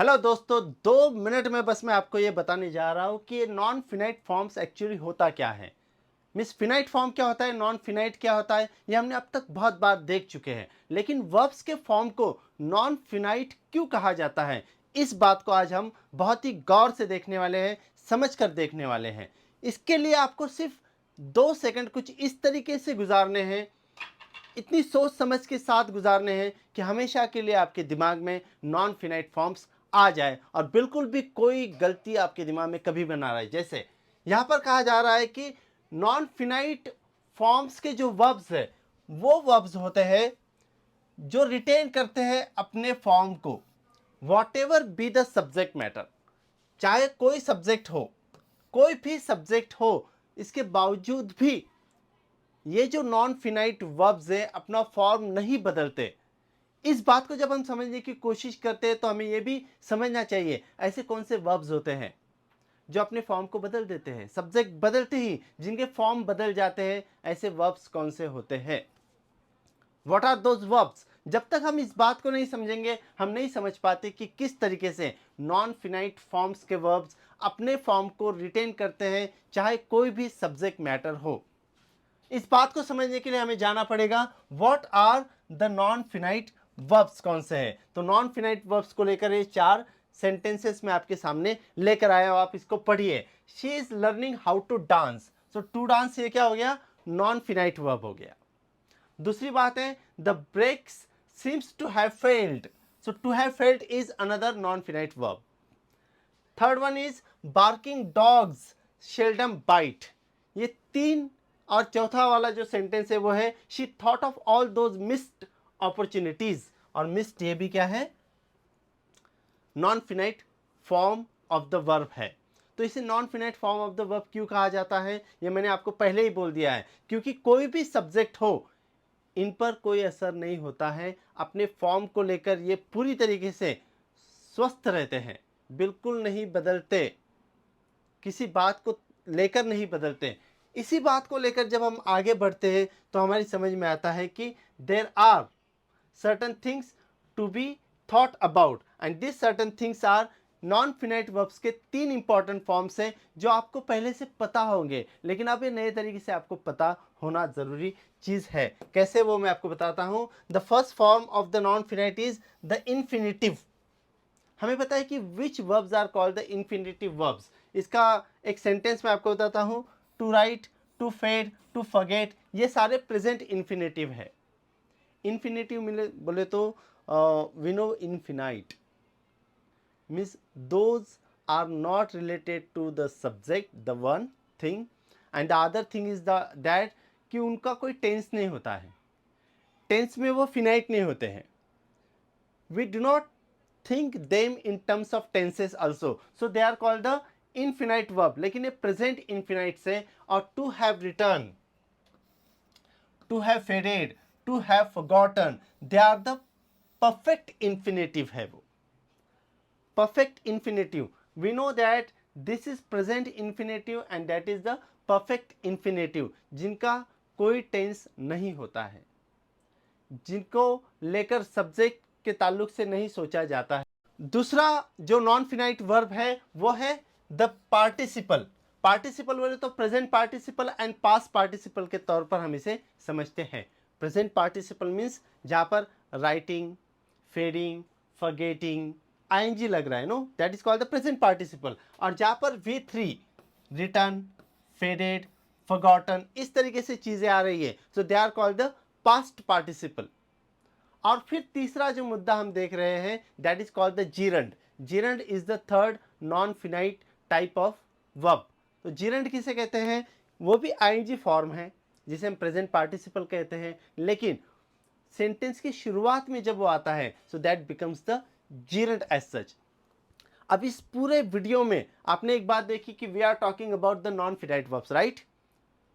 Hello दोस्तों, 2 minute में बस मैं आपको ये बताने जा रहा हूँ कि नॉन फिनाइट फॉर्म्स एक्चुअली होता क्या है। मिस फिनाइट फॉर्म क्या होता है, नॉन फिनाइट क्या होता है, ये हमने अब तक बहुत बार देख चुके हैं। लेकिन वर्ब्स के फॉर्म को नॉन फिनाइट क्यों कहा जाता है, इस बात को आज हम बहुत ही गौर से देखने वाले हैं, समझ कर देखने वाले हैं। इसके लिए आपको सिर्फ 2 सेकंड कुछ इस तरीके से गुजारने हैं, इतनी सोच समझ के साथ गुजारने हैं कि हमेशा के लिए आपके दिमाग में नॉन फिनाइट फॉर्म्स आ जाए और बिल्कुल भी कोई गलती आपके दिमाग में कभी भी ना रहे। जैसे यहाँ पर कहा जा रहा है कि नॉन फिनाइट फॉर्म्स के जो वर्ब्स है वो वर्ब्स होते हैं जो रिटेन करते हैं अपने फॉर्म को, what ever be the subject matter. चाहे कोई सब्जेक्ट हो, कोई भी सब्जेक्ट हो, इसके बावजूद भी ये जो नॉन फिनाइट वर्ब्स है अपना फॉर्म नहीं बदलते। इस बात को जब हम समझने की कोशिश करते हैं तो हमें यह भी समझना चाहिए ऐसे कौन से वर्ब्स होते हैं जो अपने फॉर्म को बदल देते हैं, सब्जेक्ट बदलते ही जिनके फॉर्म बदल जाते हैं, ऐसे वर्ब्स कौन से होते हैं। What are those verbs. जब तक हम इस बात को नहीं समझेंगे हम नहीं समझ पाते कि किस तरीके से नॉन फिनाइट फॉर्म्स के वर्ब्स अपने फॉर्म को रिटेन करते हैं, चाहे कोई भी सब्जेक्ट मैटर हो। इस बात को समझने के लिए हमें जाना पड़ेगा what are the non finite verbs कौन से हैं। तो नॉन फिनाइट वर्ब्स को लेकर ये 4 सेंटेंसेस में आपके सामने लेकर आया हूं, आप इसको पढ़िए। She is learning how to dance. So to dance ये क्या हो गया, नॉन फिनाइट वर्ब हो गया। दूसरी बात है the brakes seems to have failed. So to have failed is another non finite verb. Third one is barking dogs seldom bite. ये 3। और चौथा वाला जो सेंटेंस है वो है she thought of all those missed opportunities. और मिस्ड ये भी क्या है, non finite form of the verb है। तो इसे non finite form of the verb क्यों कहा जाता है, ये मैंने आपको पहले ही बोल दिया है। क्योंकि कोई भी सब्जेक्ट हो, इन पर कोई असर नहीं होता है, अपने फॉर्म को लेकर ये पूरी तरीके से स्वस्थ रहते हैं, बिल्कुल नहीं बदलते, किसी बात को लेकर नहीं बदलते। इसी बात को लेकर जब हम आगे बढ़ते हैं तो हमारी समझ में आता है कि there are certain things to be thought about and this certain things are non finite verbs के 3 इंपॉर्टेंट फॉर्म्स हैं जो आपको पहले से पता होंगे, लेकिन अब ये नए तरीके से आपको पता होना जरूरी चीज है। कैसे, वो मैं आपको बताता हूं। The first form of the non finite is the infinitive. हमें पता है कि which verbs are called the infinitive verbs. इसका एक सेंटेंस मैं आपको बताता हूं। To write, to fade, to forget, ये सारे प्रेजेंट इन्फिनिटिव है। इन्फिनिटिव मिले बोले तो we know infinite means those are not related to the subject, the one thing, and the other thing is the that कि उनका कोई टेंस नहीं होता है, टेंस में वो फिनाइट नहीं होते हैं। We do not think them in terms of tenses also, so they are called the infinite verb। लेकिन ये present infinite से, और to have returned, to have faded, to have forgotten, they are the perfect infinitive है वो। perfect infinitive, we know that this is present infinitive and that is the perfect infinitive, जिनका कोई tense नहीं होता है, जिनको लेकर सब्जेक्ट के ताल्लुक से नहीं सोचा जाता है। दूसरा जो नॉन फिनाइट वर्ब है वो है द पार्टिसिपल। पार्टिसिपल बोले तो present participle and past participle के तौर पर हम इसे समझते हैं। प्रेजेंट पार्टिसिपल मीन्स जहाँ पर राइटिंग, फेडिंग, फॉरगेटिंग, आईएनजी लग रहा है, no, that is called the present participle. और जहाँ पर V3 रिटर्न, फेडेड, फॉरगॉटन, इस तरीके से चीजें आ रही है, so they are called the past participle. और फिर तीसरा जो मुद्दा हम देख रहे हैं that is called the gerund. Gerund is the third non finite type of verb. तो जीरंड किसे कहते हैं, वो भी आईएनजी फॉर्म है जिसे हम प्रेजेंट पार्टिसिपल कहते हैं, लेकिन सेंटेंस की शुरुआत में जब वो आता है so that becomes the gerund as such. अब इस पूरे वीडियो में आपने एक बात देखी कि we are talking about the non finite verbs, right.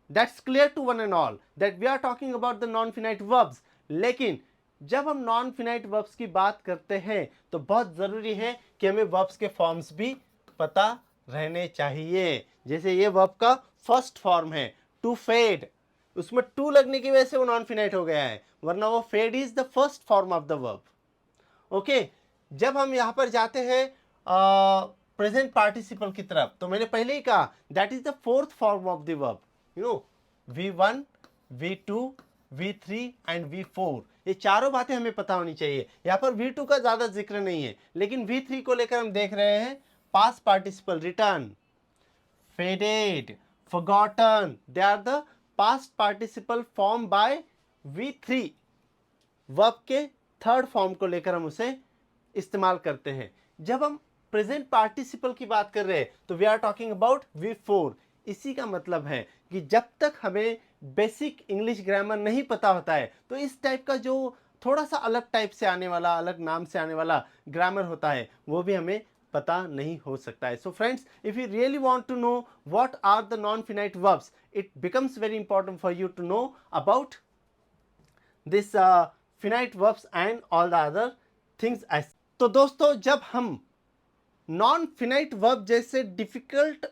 That's clear to one and all that we are talking about the non finite verbs. लेकिन जब हम नॉन फिनाइट वर्ब्स की बात करते हैं तो बहुत ज़रूरी है कि हमें वर्ब्स के फॉर्म्स भी पता रहने चाहिए। जैसे ये वर्ब का फर्स्ट फॉर्म है टू फेड, उसमें टू लगने की वजह से वो नॉन फिनाइट हो गया है, वरना वो fed is the first form of the verb. Okay, जब हम यहाँ पर जाते हैं प्रेजेंट पार्टिसिपल की तरफ, तो मैंने पहले ही कहा that is the fourth form of the verb, you know, V1, V2, V3 and V4। ये चारों बातें हमें पता होनी चाहिए। यहाँ पर V2 का ज़्यादा जिक्र नहीं है, लेकिन V3 को लेकर हम देख रहे हैं past participle, return, faded, forgotten, they are the past participle formed by V3। Verb के थर्ड फॉर्म को लेकर हम उसे इस्तेमाल करते हैं। जब हम प्रेजेंट पार्टिसिपल की बात कर रहे हैं तो we are talking about V4। इसी का मतलब है कि जब तक हमें बेसिक इंग्लिश ग्रामर नहीं पता होता है तो इस टाइप का जो थोड़ा सा अलग टाइप से आने वाला, अलग नाम से आने वाला ग्रामर होता है वो भी हमें पता नहीं हो सकता है। So friends, if you really want to know what are the non finite verbs, it becomes very important for you to know about this finite verbs and all the other things as. तो दोस्तों, जब हम non finite verb जैसे difficult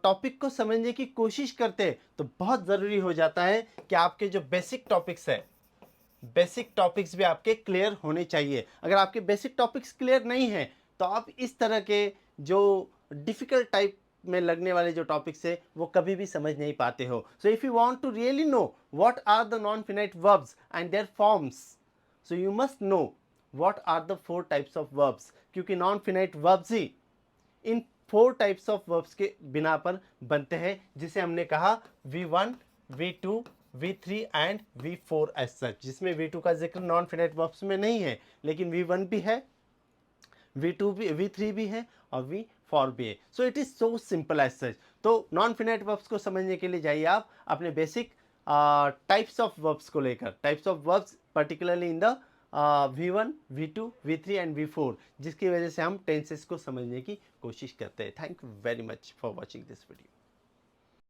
topic को समझने की कोशिश करते हैं तो बहुत ज़रूरी हो जाता है कि आपके जो बेसिक टॉपिक्स है, बेसिक टॉपिक्स भी आपके क्लियर होने चाहिए। अगर आपके बेसिक टॉपिक्स क्लियर नहीं है तो आप इस तरह के जो डिफिकल्ट टाइप में लगने वाले जो टॉपिक्स है वो कभी भी समझ नहीं पाते हो। So if you want to really know what are the non finite verbs and their forms, so you must know what are the 4 types of verbs, क्योंकि नॉन फिनाइट वर्ब्स ही इन 4 टाइप्स ऑफ वर्ब्स के बिना पर बनते हैं, जिसे हमने कहा V1, V2, V3 and V4 as such, जिसमें V2 का जिक्र नॉन फिनाइट वर्ब्स में नहीं है, लेकिन V1 भी है, V2 भी, V3 भी है और V4 भी है। So it is so simple as such. तो नॉन फिनाइट वर्ब्स को समझने के लिए जाइए आप अपने बेसिक टाइप्स ऑफ वर्ब्स को लेकर, types of verbs particularly in the V1, V2, V3 and V4, जिसकी वजह से हम टेंसेस को समझने की कोशिश करते हैं। Thank you very much for watching this video.